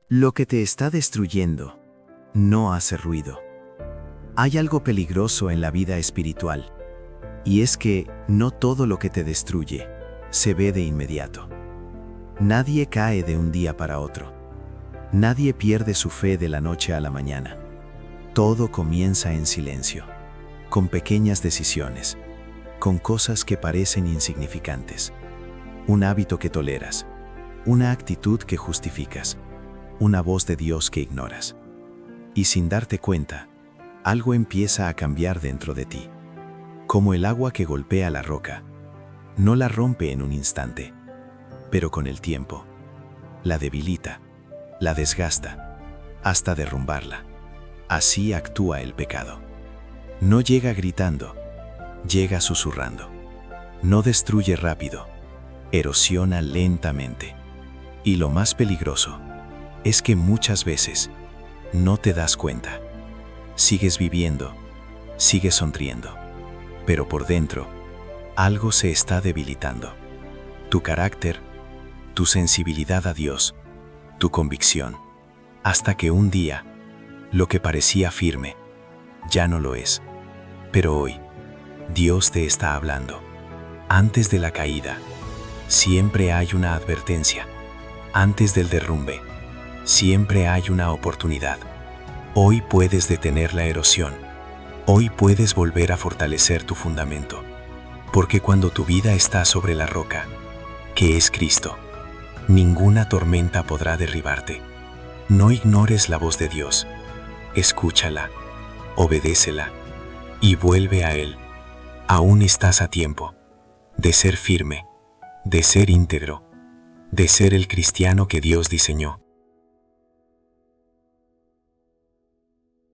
Lo que te está destruyendo no hace ruido. Hay algo peligroso en la vida espiritual, y es que no todo lo que te destruye se ve de inmediato. Nadie cae de un día para otro. Nadie pierde su fe de la noche a la mañana. Todo comienza en silencio, con pequeñas decisiones, con cosas que parecen insignificantes. Un hábito que toleras, una actitud que justificas, una voz de Dios que ignoras. Y sin darte cuenta, algo empieza a cambiar dentro de ti. Como el agua que golpea la roca. No la rompe en un instante, pero con el tiempo, la debilita, la desgasta, hasta derrumbarla. Así actúa el pecado. No llega gritando, llega susurrando. No destruye rápido, erosiona lentamente. Y lo más peligroso es que muchas veces no te das cuenta. Sigues viviendo, sigues sonriendo, pero por dentro algo se está debilitando. Tu carácter, tu sensibilidad a Dios, tu convicción, hasta que un día lo que parecía firme ya no lo es. Pero hoy Dios te está hablando. Antes de la caída, siempre hay una advertencia. Antes del derrumbe, siempre hay una oportunidad. Hoy puedes detener la erosión. Hoy puedes volver a fortalecer tu fundamento. Porque cuando tu vida está sobre la roca, que es Cristo, ninguna tormenta podrá derribarte. No ignores la voz de Dios. Escúchala, obedécela y vuelve a Él. Aún estás a tiempo de ser firme, de ser íntegro, de ser el cristiano que Dios diseñó.